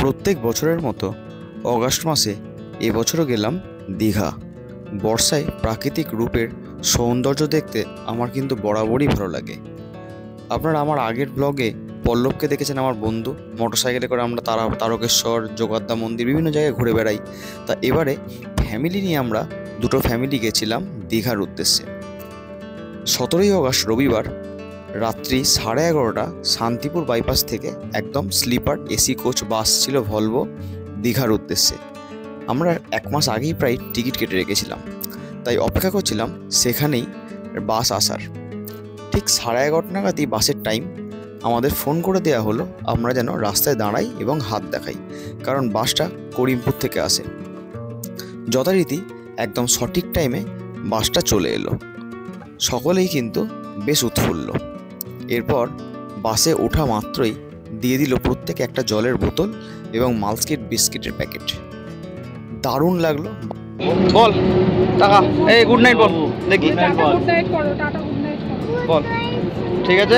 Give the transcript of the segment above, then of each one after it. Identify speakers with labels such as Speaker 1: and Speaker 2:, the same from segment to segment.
Speaker 1: প্রত্যেক বছরের মতো অগাস্ট মাসে এবছরও গেলাম দীঘা। বর্ষায় প্রাকৃতিক রূপের সৌন্দর্য দেখতে আমার কিন্তু বরাবরই ভালো লাগে। আপনারা আমার আগের ব্লগে পল্লবকে দেখেছেন, আমার বন্ধু। মোটরসাইকেলে করে আমরা তারকেশ্বর, জগদ্দা মন্দির বিভিন্ন জায়গায় ঘুরে বেড়াই। তা এবারে ফ্যামিলি নিয়ে আমরা দুটো ফ্যামিলি গেছিলাম দীঘার উদ্দেশ্যে। 17ই অগাস্ট রবিবার রাত্রি 11:30 শান্তিপুর বাইপাস থেকে একদম স্লিপার এসি কোচ বাস ছিল ভলভো দীঘার উদ্দেশ্যে। আমরা 1 মাস আগেই প্রায় টিকিট কেটে রেখেছিলাম, তাই অপেক্ষা করছিলাম সেখানেই বাস আসার। ঠিক 11:30 নাগাদই বাসের টাইম। আমাদের ফোন করে দেওয়া হলো আমরা যেন রাস্তায় দাঁড়াই এবং হাত দেখাই, কারণ বাসটা করিমপুর থেকে আসে। যথারীতি একদম সঠিক টাইমে বাসটা চলে এলো। সকলেই কিন্তু বেশ উৎফুল্ল। এরপর বাসে ওঠা মাত্রই দিয়ে দিল প্রত্যেকে একটা জলের বোতল এবং মালস্কিট বিস্কিটের প্যাকেট। দারুণ লাগলো। বল টাকা, এই গুড নাইট বল, দেখি বল। ঠিক আছে,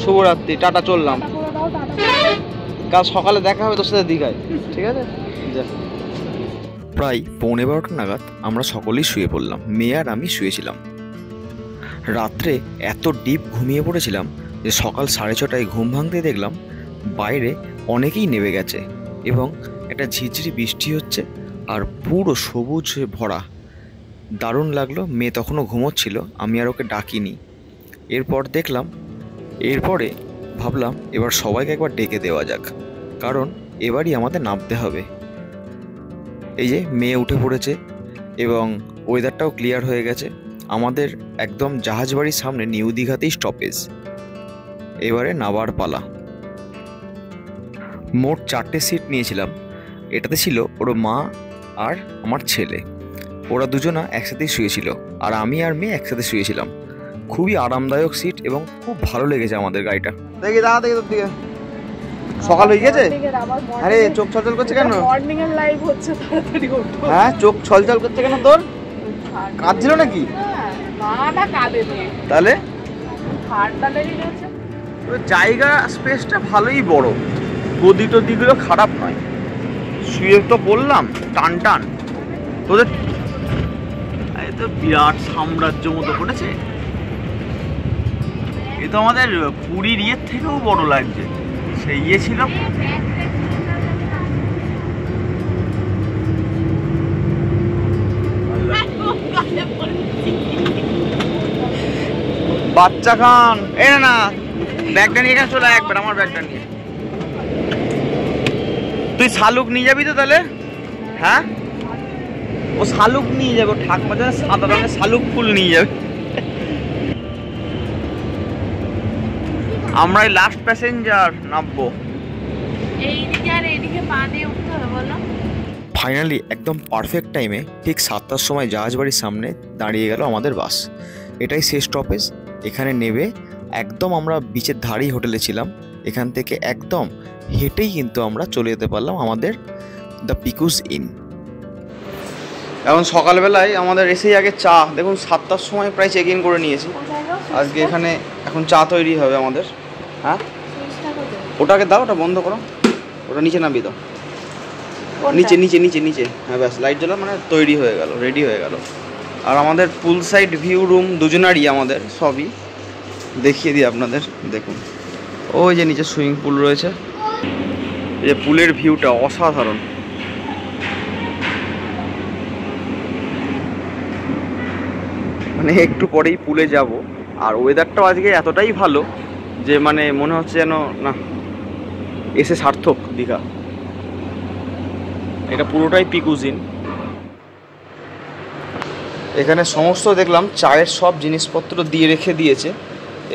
Speaker 1: শুভরাত্রি, টাটা, চললাম। কাল সকালে দেখা হবে তোর সাথে দীঘায়, ঠিক আছে? প্রায় 11:15 নাগাদ আমরা সকলেই শুয়ে পড়লাম। মেয়ে আর আমি শুয়েছিলাম। রাত্রে এত ডিপ ঘুমিয়ে পড়েছিলাম যে সকাল 6:30টায় ঘুম ভাঙতে দেখলাম বাইরে অনেকেই নেমে গেছে এবং একটা ঝিরঝিরি বৃষ্টি হচ্ছে আর পুরো সবুজ হয়ে ভরা। দারুণ লাগলো। মেয়ে তখনও ঘুমোচ্ছিল, আমি আর ওকে ডাকিনি। এরপরে ভাবলাম এবার সবাইকে একবার ডেকে দেওয়া যাক, কারণ এবারই আমাদের নামতে হবে। এই যে মেয়ে উঠে পড়েছে এবং ওয়েদারটাও ক্লিয়ার হয়ে গেছে। আমাদের একদম জাহাজবাড়ির সামনে নিউ দীঘাতেই স্টপেজ। এবারে নাবার পালা। মোট 4টে সিট নিয়েছিলাম। এটাতে ছিল ওর মা আর আমার ছেলে। ওরা দুজনা একসাথেই শুয়েছিল আর আমি আর মেয়ে একসাথে শুয়েছিলাম। খুবই আরামদায়ক সিট এবং খুব ভালো লেগেছে আমাদের গাড়িটা। দেখি দাঁড়া, দেখি তোর দিকে। সকাল হয়ে গেছে? আরে চোখ ছলছল করছে কেন?
Speaker 2: মর্নিং এর লাইভ হচ্ছে, তাড়াতাড়ি ওঠো।
Speaker 1: হ্যাঁ, চোখ ছলছল করছে কেন তোর? কাঁদছিল নাকি?
Speaker 2: না কাঁদে নেই।
Speaker 1: তাহলে
Speaker 2: ঠান্ডা লেগে গেছে।
Speaker 1: জায়গা স্পেসটা ভালোই বড়, গদি টদিগুলো খারাপ নয়। শুয়ে তো পড়লাম টান টান। তোদের এই তো বিরাট সাম্রাজ্য মতো পড়েছে। এ তো আমাদের পুরীর ইয়ের থেকেও বড় লাগছে। সেই ইয়ে ছিল। বাচ্চা খান, এই না ব্যাগটা নিয়ে এখানে চলে আয় একবার, আমার ব্যাগটা নিয়ে। তুই শালুক নিয়ে যাবি তো তাহলে? হ্যাঁ, ও শালুক নিয়ে যাবে, ঠাকুমা যেন সাদা রঙের শালুক ফুল নিয়ে যাবে। আমরা এই লাস্ট প্যাসেঞ্জার নামবো।
Speaker 2: এইদিকে আর এইদিকে পা দিয়ে উঠতে হবে বলো।
Speaker 1: ফাইনালি একদম পারফেক্ট টাইমে ঠিক 7টার সময় জাহাজবাড়ির সামনে দাঁড়িয়ে গেল আমাদের বাস। এটাই শেষ স্টপেজ। এখানে নেবে একদম আমরা বিচের ধারেই হোটেলে ছিলাম। এখান থেকে একদম হেঁটেই কিন্তু আমরা চলে যেতে পারলাম আমাদের দ্য পিকুস ইন। এখন সকালবেলায় আমাদের এসেই আগে চা, দেখুন 7টার সময় প্রায় চেক ইন করে নিয়েছি। আজকে এখানে এখন চা তৈরি হবে আমাদের। হ্যাঁ, ওটাকে দাও, ওটা বন্ধ করো, ওটা নিচে নামিয়ে দাও। নিচে নিচে নিচে নিচে হ্যাঁ, ব্যাস লাইট জ্বলা, মানে তৈরি হয়ে গেল, রেডি হয়ে গেল। আর আমাদের পুল সাইড ভিউ রুম দুজনারই, আমাদের সবই দেখিয়ে দিই আপনাদের। দেখুন ওই যে নিচে সুইমিং পুল রয়েছে, এই যে পুলের ভিউটা অসাধারণ। মানে একটু পরেই পুলে যাব। আর ওয়েদারটাও আজকে এতটাই ভালো যে মানে মনে হচ্ছে যেন না এসে সার্থক দীঘা। এটা পুরোটাই পিকুজিন। এখানে সমস্ত দেখলাম চায়ের সব জিনিসপত্র দিয়ে রেখে দিয়েছে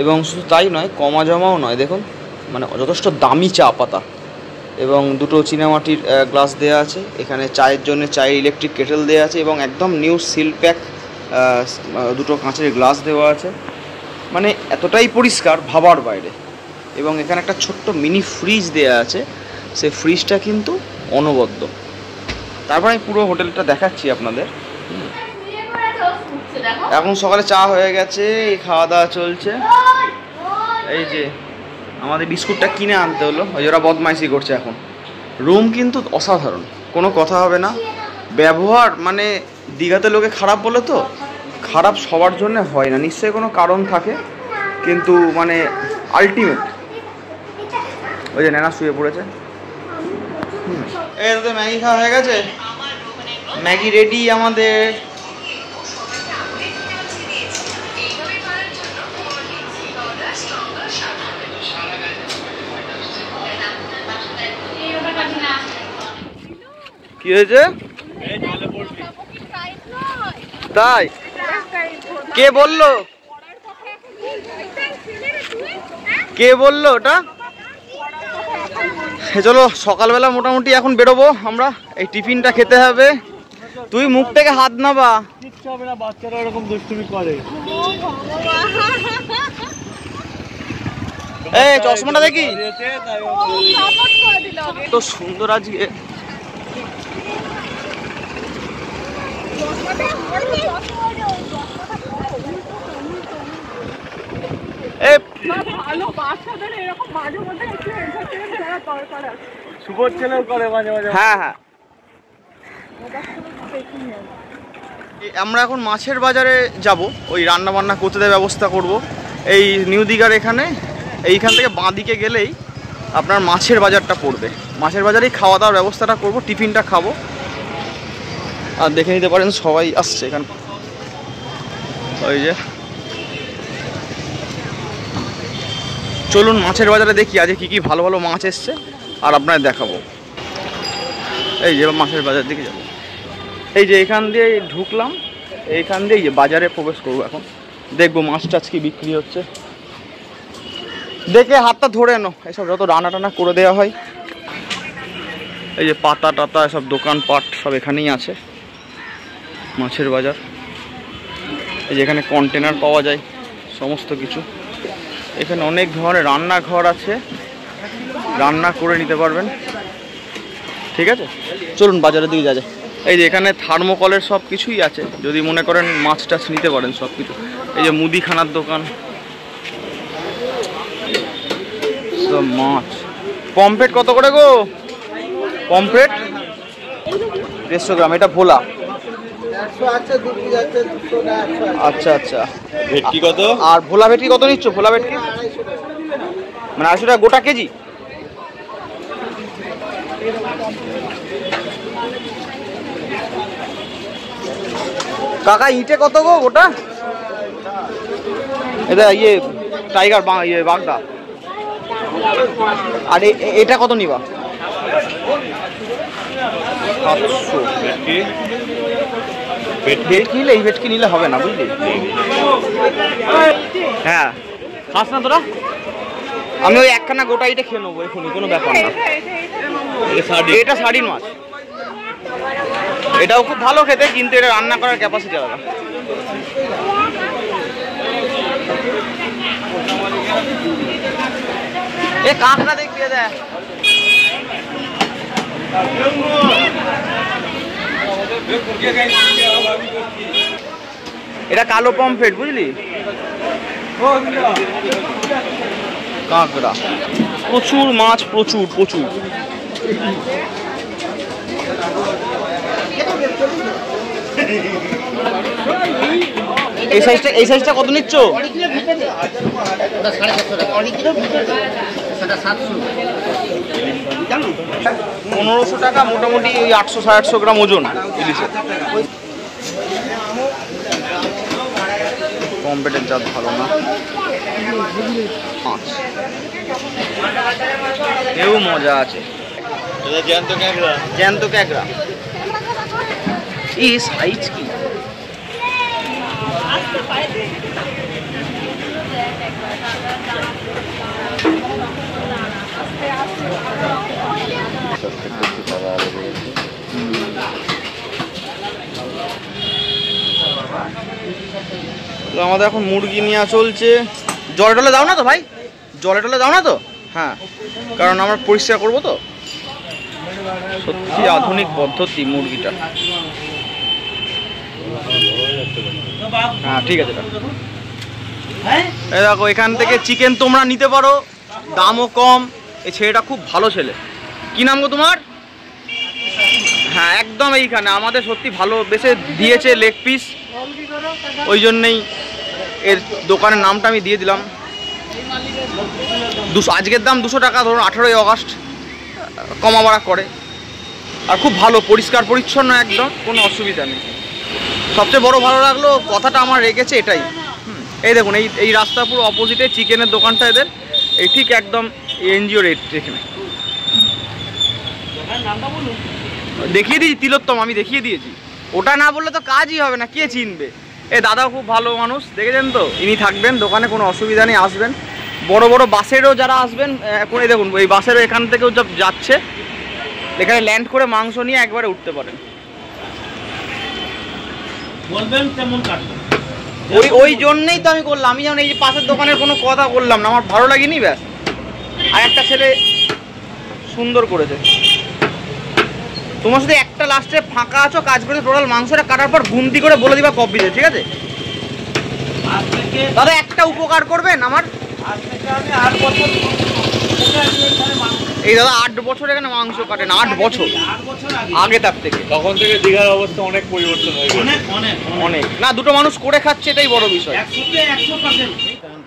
Speaker 1: এবং শুধু তাই নয়, কমা জমাও নয়। দেখুন মানে যথেষ্ট দামি চা পাতা এবং দুটো চীনামাটির গ্লাস দেওয়া আছে। এখানে চায়ের জন্য চায়ের ইলেকট্রিক কেটেল দেওয়া আছে এবং একদম নিউ সিল প্যাক দুটো কাঁচের গ্লাস দেওয়া আছে। মানে এতটাই পরিষ্কার ভাবার বাইরে। এবং এখানে একটা ছোট্ট মিনি ফ্রিজ দেওয়া আছে, সেই ফ্রিজটা কিন্তু অনবদ্য। তারপর আমি পুরো হোটেলটা দেখাচ্ছি আপনাদের। এখন সকালে চা হয়ে গেছে, এই খাওয়া দাওয়া চলছে। এই যে আমাদের বিস্কুটটা কিনে আনতে হলো, ওই ওরা বদমাইশি করছে এখন। রুম কিন্তু অসাধারণ, কোনো কথা হবে না। ব্যবহার মানে দীঘাতে লোকে খারাপ বলে তো, খারাপ সবার জন্য হয় না, নিশ্চয়ই কোনো কারণ থাকে, কিন্তু মানে আলটিমেট। ওই যে নেনা শুয়ে পড়েছে। এই তো ম্যাগি খাওয়া হয়ে গেছে, ম্যাগি রেডি আমাদের। কি হয়েছে তাই? কে বললো, কে বললো ওটা? চলো সকালবেলা মোটামুটি এখন বেরোবো আমরা, এই টিফিনটা খেতে হবে। তুই মুখ থেকে হাত নাবা, কিচ্ছু হবে না, বাচ্চারা এরকম দুষ্টুমি করে। এই চশমাটা দেখি, তো সুন্দর আজকে। হ্যাঁ হ্যাঁ, আমরা এখন মাছের বাজারে যাব, ওই রান্না বান্না করতে দেওয়ার ব্যবস্থা করব। এই নিউ দীঘার এখানে, এইখান থেকে বাঁ দিকে গেলেই আপনার মাছের বাজারটা পড়বে। মাছের বাজারেই খাওয়া দাওয়ার ব্যবস্থাটা করব, টিফিনটা খাবো। আর দেখে নিতে পারেন সবাই আসছে এখানে। ওই যে চলুন মাছের বাজারে দেখি আজকে কী কী ভালো ভালো মাছ এসছে, আর আপনাদের দেখাবো। এই যে মাছের বাজার দিকে যাবো, এই যে এখান দিয়ে ঢুকলাম, এইখান দিয়ে যে বাজারে প্রবেশ করবো। এখন দেখবো মাছ টাছ কি বিক্রি হচ্ছে, দেখে হাতটা ধরে এনো। এসব যত রান্না টানা করে দেওয়া হয়, এই যে পাতা টাতা এসব দোকানপাট সব এখানেই আছে। মাছের বাজার, এই যে এখানে কন্টেনার পাওয়া যায় সমস্ত কিছু। এখানে অনেক ধরনের রান্নাঘর আছে, রান্না করে নিতে পারবেন। ঠিক আছে, চলুন বাজারের দিকে যা যায়। এই যে এখানে থার্মোকলের সব কিছুই আছে, যদি মনে করেন মাছ টাছ নিতে পারেন সব কিছু। এই যে মুদিখানার দোকান, সব মাছ। পমফ্রেট কত করে গো? পমফ্রেট 150 গ্রাম, এটা ভোলা। আচ্ছা আচ্ছা, ভেটকি কত? আর ভোলা ভেটকি কত নিচ্ছ? ভোলা ভেটকি মানে 250 টাকা গোটা কেজি। কাকা ইটে কত গো গোটা? এটা ইয়ে টাইগার ইয়ে বাগদা। আর এটা কত নিবা? 700। ভেটকি নিলে, এই ভেটকি নিলে হবে না বুঝলি? হ্যাঁ খাস না তোরা? আমি ওই একখানা গোটা ইটে খেয়ে নেবো এখনই, কোনো ব্যাপার না। এটা শাড়ির মাছ, এটাও খুব ভালো খেতে, কিন্তু এটা রান্না করার ক্যাপাসিটি আলাদা। এ কাঁকড়া দেখবি দেখ, এটা কালো পমফ্রেট বুঝলি? কাঁকড়া, প্রচুর মাছ, প্রচুর প্রচুর। এই সাইজটা কত নিচ্ছ? 1500 টাকা, মোটামুটি ওই 800-850 গ্রাম ওজন ইলিশের। পমফ্রেটের জাত ভালো না। মাছ এও মজা আছে, জ্যান্ত ক্যাঁকড়া। জ্যান্ত ক্যাঁকড়া, এই সাইজ কি! আমাদের এখন মুরগি নেওয়া চলছে। জলে টলে দাও না তো ভাই? জলে টলে দাও না তো? হ্যাঁ, কারণ আমরা পরিষ্কার করবো তো। সত্যি আধুনিক পদ্ধতি মুরগিটা। হ্যাঁ ঠিক আছে। এই দেখো এখান থেকে চিকেন তোমরা নিতে পারো, দামও কম। এই ছেলেটা খুব ভালো ছেলে,
Speaker 3: কি নাম গো তোমার? হ্যাঁ একদম এইখানে আমাদের সত্যি ভালো বেশে দিয়েছে লেগ পিস, ওই জন্যেই এর দোকানের নামটা আমি দিয়ে দিলাম। আজকের দাম 200 টাকা, ধরুন 18ই আগস্ট কমা বাড়া করে। আর খুব ভালো, পরিষ্কার পরিচ্ছন্ন, একদম কোনো অসুবিধা নেই। সবচেয়ে বড় ভালো লাগলো কথাটা আমার রেগেছে এটাই। এই দেখুন এই রাস্তা পুরো অপোজিটে চিকেনের দোকানটা এদের, এই ঠিক একদম এনজিও রেট এখানে। দেখিয়ে দিয়েছি তিলোত্তম, আমি দেখিয়ে দিয়েছি। ওটা না বললে তো কাজই হবে না, কে চিনবে। এ দাদা খুব ভালো মানুষ, দেখেছেন তো, ইনি থাকবেন দোকানে, কোনো অসুবিধা নেই, আসবেন। বড় বড় বাসেরও যারা আসবেন, এই দেখুন এই বাসেরও এখান থেকেও যাচ্ছে, এখানে ল্যান্ড করে মাংস নিয়ে একবারে উঠতে পারেন। বলবেন কেমন কাটবে, ওই জন্যই তো আমি করলাম। আমি যেমন এই যে পাশের দোকানের কোনো কথা বললাম না, আমার ভালো লাগেনি, ব্যাস। আর একটা ছেলে সুন্দর করেছে। তোমার সাথে একটা লাস্টে ফাঁকা আছো, কাজ করে টোটাল মাংসটা কাটার পর গুনতি করে বলে দিবা কপ দিতে, ঠিক আছে দাদা? একটা উপকার করবেন আমার, এই দাদা 8 বছর এখানে মাংস কাটেন, 8 বছর আগে, তার থেকে
Speaker 4: তখন থেকে দীঘার অবস্থা অনেক পরিবর্তন হয়ে গেছে,
Speaker 3: অনেক না, দুটো মানুষ করে খাচ্ছে, এটাই বড় বিষয়।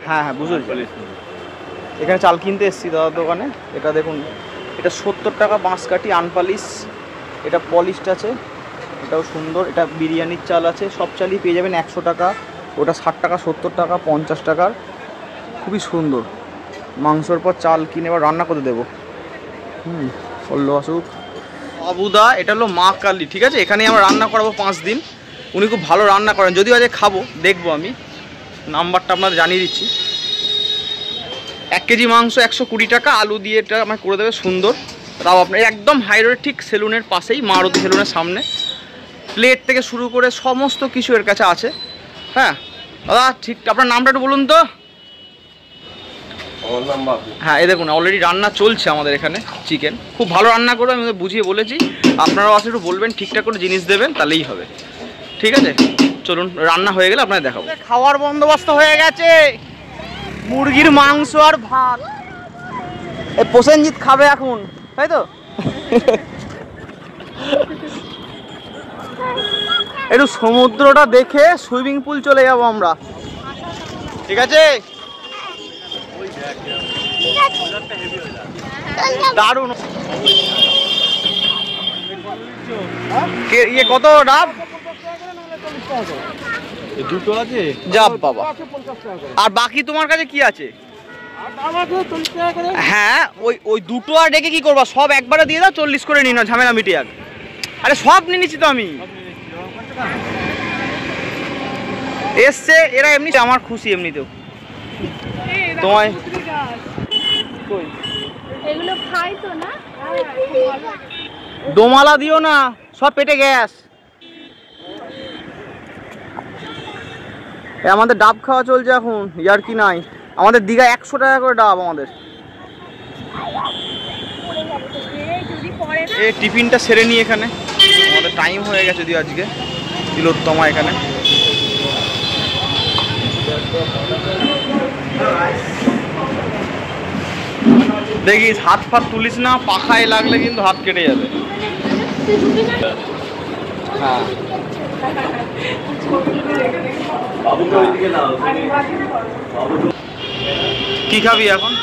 Speaker 3: হ্যাঁ হ্যাঁ বুঝতে পারছি। এখানে চাল কিনতে এসেছি দাদার দোকানে। এটা দেখুন, এটা 70 টাকা বাঁশকাঠি আনপালিশ, এটা পলিশড আছে, এটাও সুন্দর। এটা বিরিয়ানির চাল আছে, সব চালই পেয়ে যাবেন 100 টাকা, ওটা 60 টাকা, 70 টাকা, 50 টাকার, খুবই সুন্দর। মাংসর পর চাল কিনে এবার রান্না করে দেবো। বললো আসুক বাবুদা, এটা হলো মা কালী, ঠিক আছে? এখানেই আমরা রান্না করাবো 5 দিন। উনি খুব ভালো রান্না করেন, যদিও আজকে খাবো, দেখবো। আমি নাম্বারটা আপনাদের জানিয়ে দিচ্ছি। 1 কেজি মাংস 120 টাকা, আলু দিয়ে এটা আমায় করে দেবে সুন্দর। তাও আপনার একদম হাই রোডের ঠিক সেলুনের পাশেই, মারুতি সেলুনের সামনে। প্লেট থেকে শুরু করে সমস্ত কিছু এর কাছে আছে। হ্যাঁ দাদা, ঠিক আপনার নামটা একটু বলুন তো। হ্যাঁ এই দেখুন অলরেডি রান্না চলছে আমাদের এখানে চিকেন, খুব ভালো রান্না করবে, আমি বুঝিয়ে বলেছি। আপনারাও আসলে একটু বলবেন, ঠিকঠাক করে জিনিস দেবেন, তাহলেই হবে, ঠিক আছে? চলুন, রান্না হয়ে গেলে আপনাদের দেখাবো। খাওয়ার বন্দোবস্ত হয়ে গেছে, মুরগির মাংস আর ভাত। এই প্রসেনজিৎ খাবে এখন, তাই তো? একটু সমুদ্রটা দেখে সুইমিং পুল চলে যাবো আমরা, ঠিক আছে? দারুণ। ইয়ে কত ডাব?
Speaker 4: দুটো আছে
Speaker 3: যাব বাবা। আর বাকি তোমার কাছে কি আছে? হ্যাঁ ওই দুটো আর রেখে কি করবা? সব একবারে দিয়ে দাও, 40 করে নিই না, ঝামেলা মিটে যাবে। আরে সব নিয়ে নিচ্ছি তো আমি। এসছে এরা, এমনি আমার খুশি এমনিতেও। তোমায়
Speaker 2: এগুলো খাই তো না,
Speaker 3: দোমালা দিও না, সব পেটে গ্যাস। আমাদের ডাব খাওয়া চলছে এখন, ইয়ার কি নাই। আমাদের দীঘা 100 টাকা করে ডাব আমাদের। এই টিফিনটা সেরে নিই এখানে, আমাদের টাইম হয়ে গেছে যদিও আজকে। তিলোত্তমা এখানে দেখিস, হাত ফাত তুলিস না, পাখায় লাগলে কিন্তু হাত কেটে যাবে। হ্যাঁ কি খাবি এখন?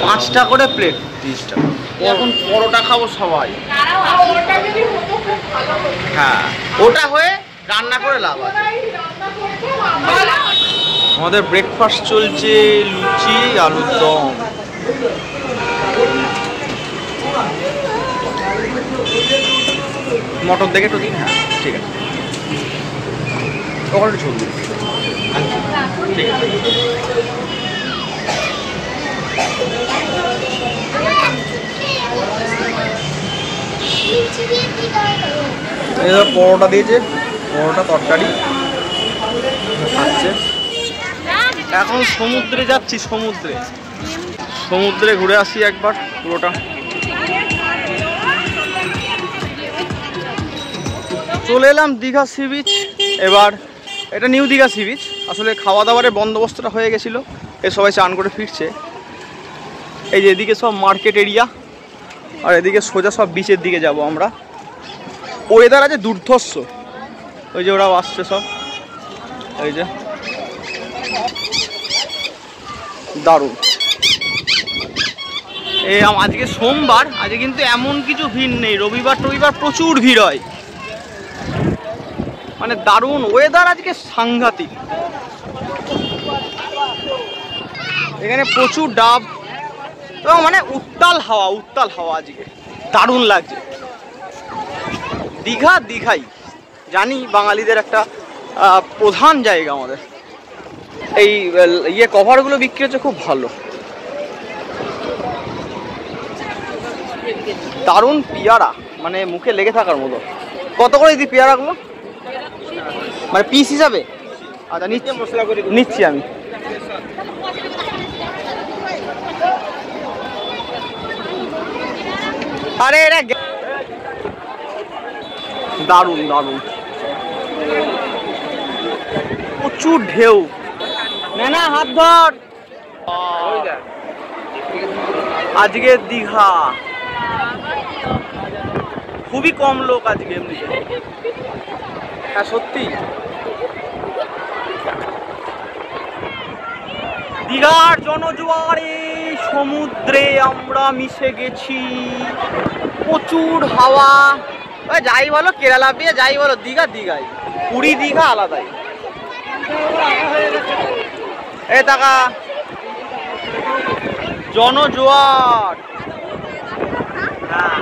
Speaker 3: 5টা করে প্লেট, 30 টাকা। এখন পরোটা খাবো সবাই। হ্যাঁ ওটা হয়ে রান্না করে লাভ আছে। আমাদের ব্রেকফাস্ট চলছে, লুচি, আলুর দম। মটর দেখে তো দিন। হ্যাঁ ঠিক আছে, ওখানে একটু ছবি ঠিক আছে। পরোটা দিয়েছে, পরোটা তরকারি খাচ্ছে। এখন সমুদ্রে যাচ্ছি, সমুদ্রে ঘুরে আসি একবার পুরোটা। চলে এলাম দীঘা সি বিচ। এবার এটা নিউ দীঘা সি বিচ। আসলে খাওয়া দাওয়ারের বন্দোবস্তটা হয়ে গেছিলো, এ সবাই চান করে ফিরছে। এই যে এদিকে সব মার্কেট এরিয়া, আর এদিকে সোজা সব বিচের দিকে যাব আমরা। ওয়েদার আছে দুর্ধর্ষ, ওই যে ওরাও আসছে সব, এই যে দারুণ। এই আজকে সোমবার, আজকে কিন্তু এমন কিছু ভিড় নেই, রবিবার টবিবার প্রচুর ভিড় হয়। মানে দারুণ ওয়েদার আজকে, সাংঘাতিক। এখানে প্রচুর ডাব এবং মানে উত্তাল হাওয়া আজকে দারুণ লাগছে। দীঘা দীঘাই জানি বাঙালিদের একটা প্রধান জায়গা আমাদের। এই কভারগুলো বিক্রি হচ্ছে খুব ভালো, দারুণ পেয়ারা, মানে মুখে লেগে থাকার মতো। কত করে দিই পেয়ারাগুলো, মানে পিস হিসাবে? আচ্ছা নিচ্ছি আমি। আরে এটা দারুণ দারুণ, প্রচুর ঢেউ। না হাত ধর। আজকে দীঘা খুবই কম লোক আজকে এমনিতে। হ্যাঁ সত্যি, দীঘার জনজোয়ারে সমুদ্রে আমরা মিশে গেছি, প্রচুর হাওয়া। যাই বলো কেরালা পেয়ে, যাই বলো দীঘা দীঘাই, পুরী দীঘা আলাদাই। এ টাকা জনজোয়ার, হ্যাঁ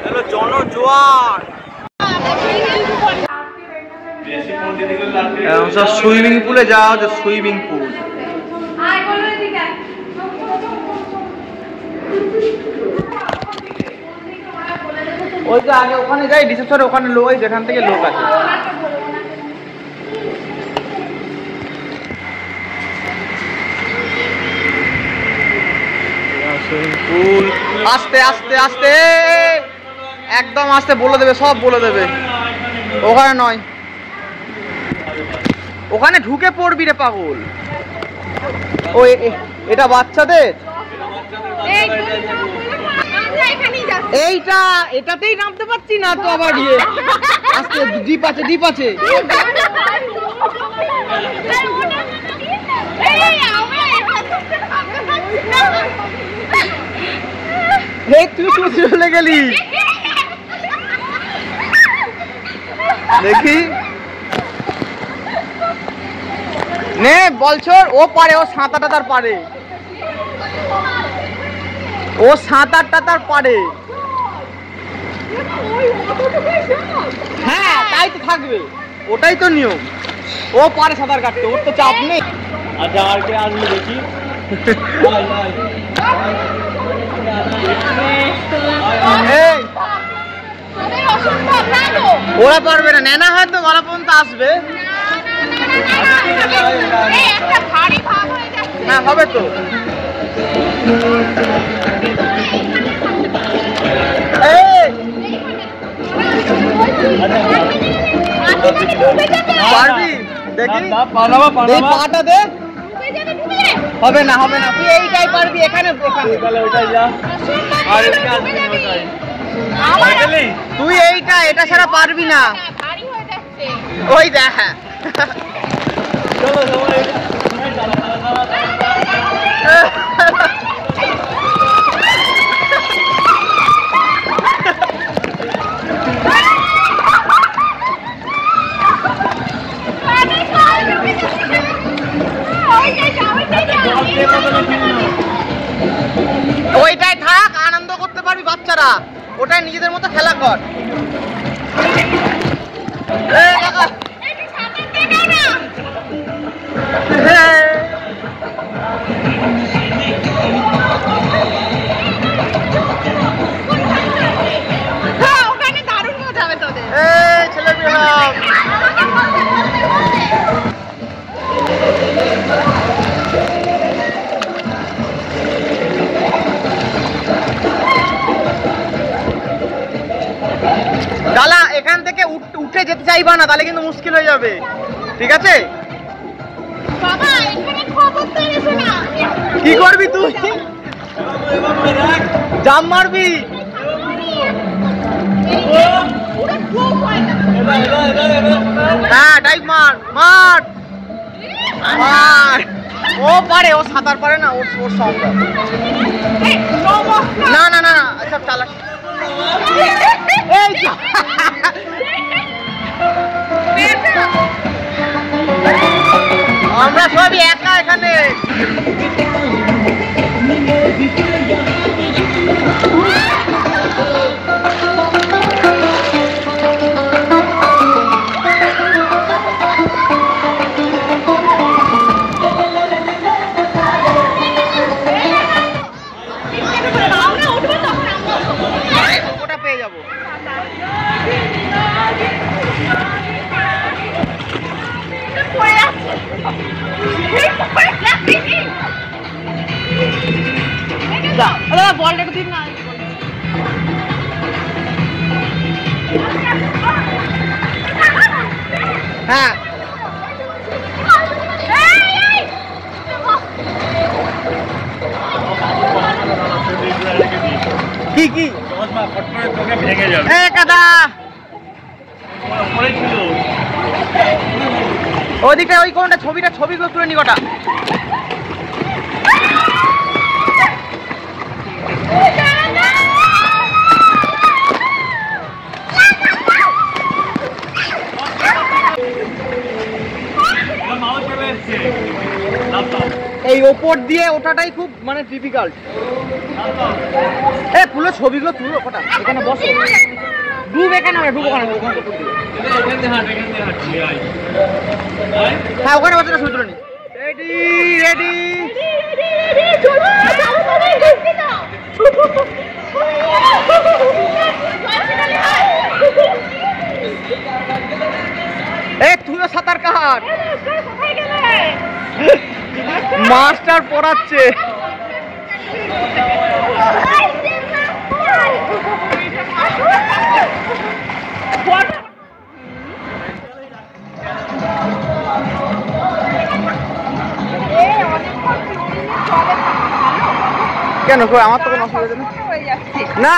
Speaker 3: হ্যালো জনজোয়ার। সুইমিং পুলে যাওয়া হচ্ছে, সুইমিং পুল। ওই যে আগে ওখানে যাই রিসেপশনে, ওখানে লোক, যেখান থেকে লোক আছে। পুল আস্তে আস্তে আস্তে, একদম আস্তে, বলে দেবে সব বলে দেবে। ওখানে নয়, ওখানে ঢুকে পড়বি রে পাগল। ও এটা বাচ্চাদের, এইটা এটাতেই নামতে পারছি না তো। আবার আস্তে, দ্বীপ আছে দ্বীপ আছে। তুই চলে গেলি, দেখি নে বলছর। ও পারে, ও সাঁতারটা তার পারে, ও সাঁতারটা তার পারে। হ্যাঁ তাই তো থাকবে, ওটাই তো নিয়ম। ও পারে সাঁতার কাটতে, ওর তো চাপ নেই।
Speaker 4: আচ্ছা আর কে আসবে দেখি।
Speaker 3: ওরা পারবে না, নেনা হয়তো গলা পর্যন্ত আসবে। হ্যাঁ হবে তো। পারবি দেখি, পাটা দে। হবে না হবে না, তুই এইটাই পারবি। এখানে তুই এইটা, এটা ছাড়া পারবি না। ওই দেখ ওইটাই থাক, আনন্দ করতে পারবি বাচ্চারা, ওটাই নিজেদের মতো খেলা কর। ওখানে দারুণ মজা হবে তোদের। ছেলে দালা এখান থেকে উঠে যেতে চাইবা না, তাহলে কিন্তু মুশকিল হয়ে যাবে, ঠিক আছে? কি করবি তুই? জাম মারবি? আর ও পারে, ও সাঁতার পারে না, ওর ওর সম্ভব। না না না, আচ্ছা চালাক। এই যা। আমরা সবই একা এখানে। ওটা পেয়ে যাবো।
Speaker 2: বলটা একটু দিন না।
Speaker 3: হ্যাঁ কি কি
Speaker 4: ভেঙে যাবে।
Speaker 3: কাদা ওইদিকে ওই কোনটা ছবিগুলো তুলে নি কটা। এই ওপর দিয়ে ওঠাটাই খুব মানে ডিফিকাল্ট। এ তুলো ছবিগুলো তুলো কটা, এখানে বসো। ডুব এখানে না, ডুব ওখানে, ওখানে তো তুলবে। হ্যাঁ ওখানে বসে ছবি তুলে নি। রেডি রেডি এ তুইও সাঁতার কাট। মাস্টার পড়াচ্ছে। কেন কই আমার তো কোনো অসুবিধা নেই। না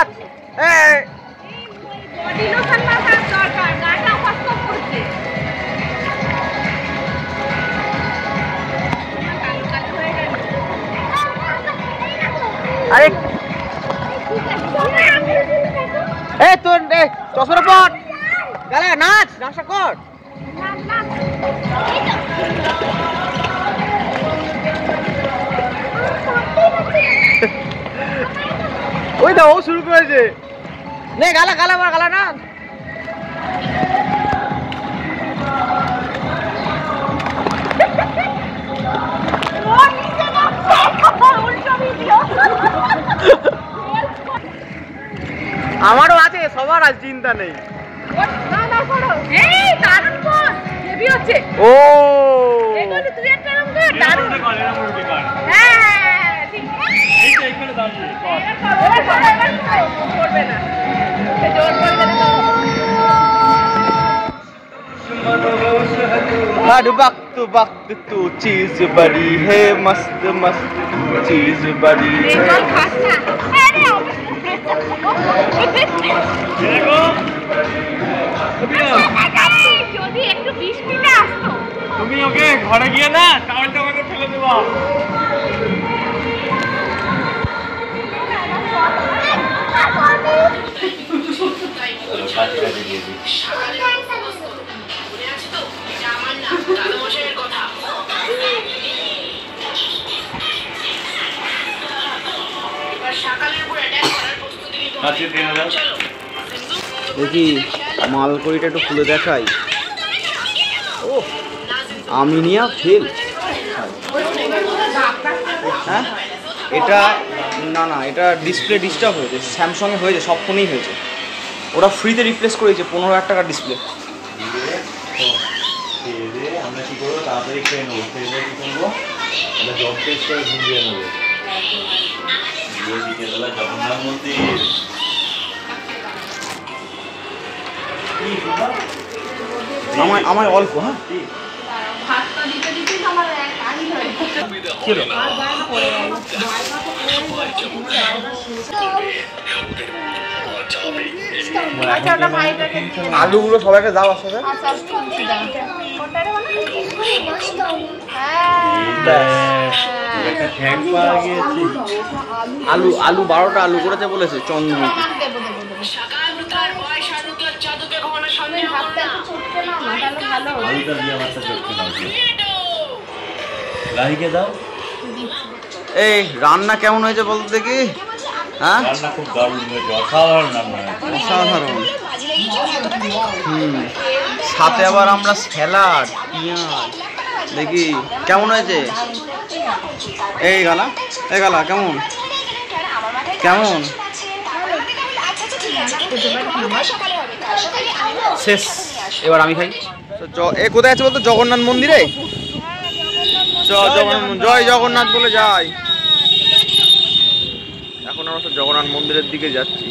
Speaker 3: আরে এই তোর চশমাটা পর গালে নাচ নাচটা কর। ওই দা ও শুরু করেছে। নে গালা গালা মার গালা না। আমারও আছে, সবার আজ চিন্তা নেই। ও हर वक्त वक्त तू चीज बड़ी है, मस्त मस्त चीज बड़ी है।
Speaker 2: যদি একটু বৃষ্টিতে আসতো।
Speaker 4: তুমি ওকে ঘরে গিয়ে না টাওয়ালটা আমাকে ফেলে দেবা।
Speaker 3: দেখি মালকড়িটা একটু খুলে দেখাই। ও আমিনিয়া ফেল। হ্যাঁ এটা না না, এটা ডিসপ্লে ডিস্টার্ব হয়েছে, স্যামসংয়ে হয়েছে, সব ফোনেই হয়েছে। ওরা ফ্রিতে রিপ্লেস করেছে 15,000 টাকার ডিসপ্লে।
Speaker 5: আমরা কি করবো, তাড়াতাড়ি খেয়ে নেবো, খেয়ে কি করবো, আমরা জব টেস্ট করে ঘুরিয়ে নেবো। বিকেলবেলা জগন্নাথ মন্দির
Speaker 3: আমার অল্প। হ্যাঁ আলুগুলো সবাইকে দাও আসলে। আলু আলু 12টা আলু করেছে বলেছে চন্দ্রমুখী। এই রান্না কেমন হয়েছে বলতে দেখি? হ্যাঁ
Speaker 5: রান্না খুব দারুণ হয়েছে, অসাধারণ রান্না হয়েছে।
Speaker 3: অসাধারণ। সাথে আবার আমরা স্যালাড, পেঁয়াজ, দেখি কেমন হয়েছে। এই গালা কেমন কেমন শেষ। এবার আমি খাই। এ কোথায় আছে বলতো? জগন্নাথ মন্দিরে। জয় জগন্নাথ বলে যাই। এখন আমরা জগন্নাথ মন্দিরের দিকে যাচ্ছি।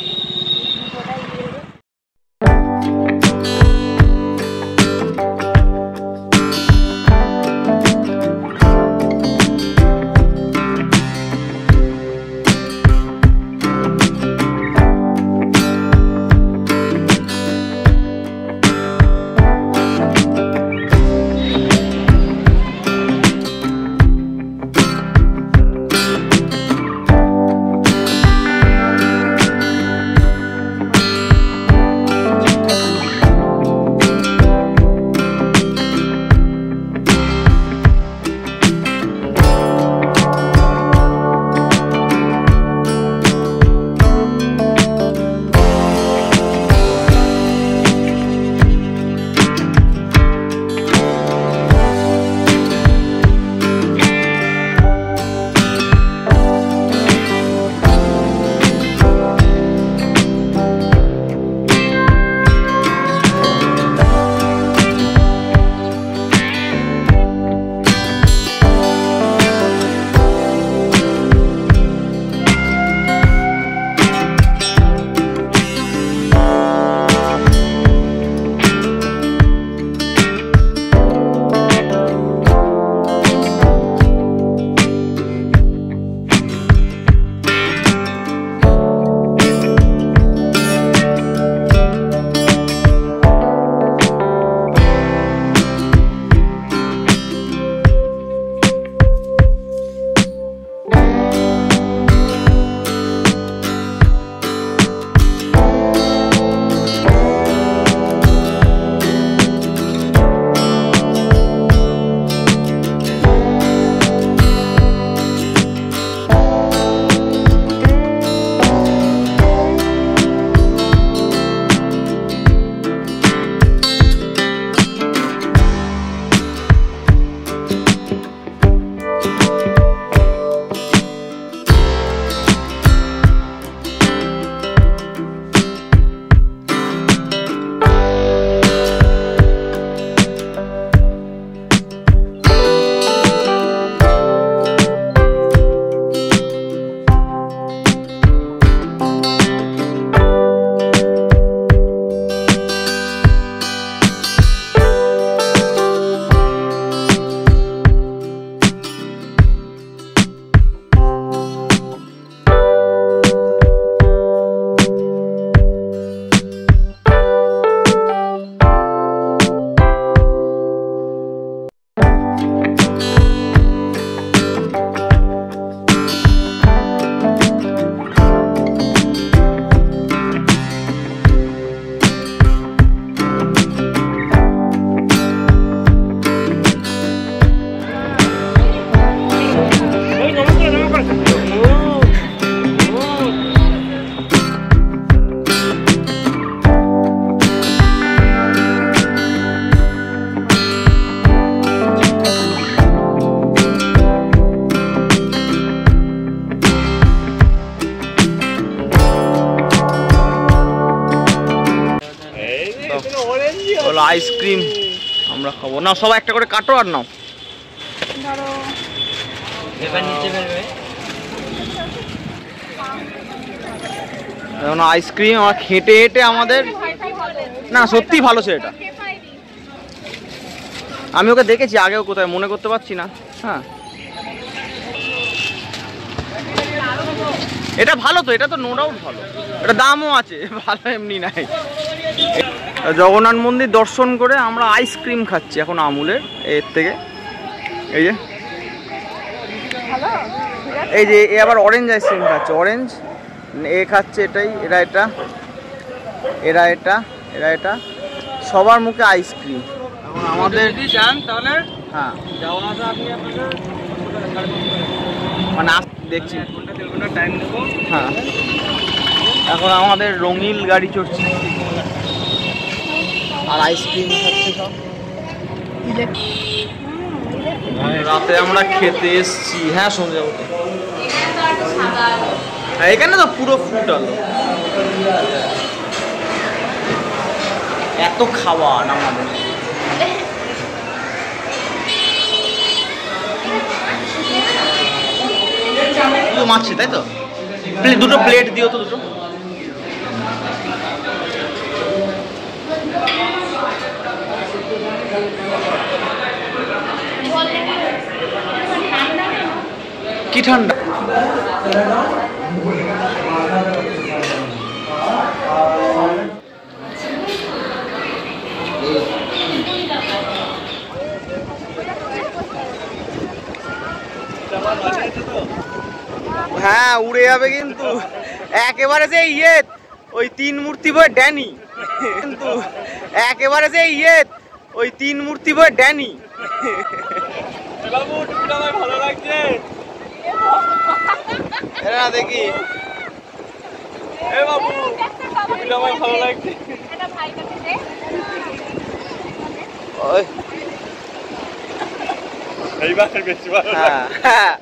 Speaker 3: হলো আইসক্রিম আমরা খাবো না, সবাই একটা করে কাটো আর নাও। এখন আইসক্রিম আমার খেটে হেঁটে আমাদের না সত্যি ভালো ছিল এটা। আমি ওকে দেখেছি আগেও কোথায় মনে করতে পারছি না। হ্যাঁ এটা ভালো তো, এটা তো নো ডাউট ভালো, এটা দামও আছে, ভালো এমনি নাই। জগন্নাথ মন্দির দর্শন করে আমরা আইসক্রিম খাচ্ছি এখন আমুলের এর থেকে। এই যে এই যে এ আবার অরেঞ্জ আইসক্রিম খাচ্ছে, অরেঞ্জ এ খাচ্ছে, এটাই এরা এটা এরা এটা এরা এটা, সবার মুখে আইসক্রিম। এখন আমাদের
Speaker 4: যদি যান তাহলে
Speaker 3: হ্যাঁ
Speaker 4: যাওয়া আসা আপনি আপনাদের
Speaker 3: মানে দেখছি
Speaker 4: ঘন্টা 1.5 ঘন্টা টাইম নেবো।
Speaker 3: হ্যাঁ এখন আমাদের রঙিল গাড়ি চড়ছে আর আইসক্রিম খাচ্ছে সব। রাতে আমরা খেতে এসছি, হ্যাঁ সন্ধ্যা হতে। হ্যাঁ এখানে তো পুরো ফুট আলো, এত খাবার আমাদের। মাছি তাই তো, দুটো প্লেট দিও তো, দুটো। কি ঠান্ডা, হ্যাঁ উড়ে যাবে কিন্তু একেবারে যে ইয়ে ওই 3 মূর্তি বই ড্যানি, কিন্তু একেবারে যে ইয়ে ওই 3 মূর্তি বই ড্যানি।
Speaker 4: বাবু টুপিটা আমার ভালো লাগছে।
Speaker 3: না দেখি
Speaker 4: এ বাবু টুপিটা আমার ভালো লাগছে।
Speaker 3: ওই
Speaker 4: এইবার বেশি ভালো লাগছে।
Speaker 3: হ্যাঁ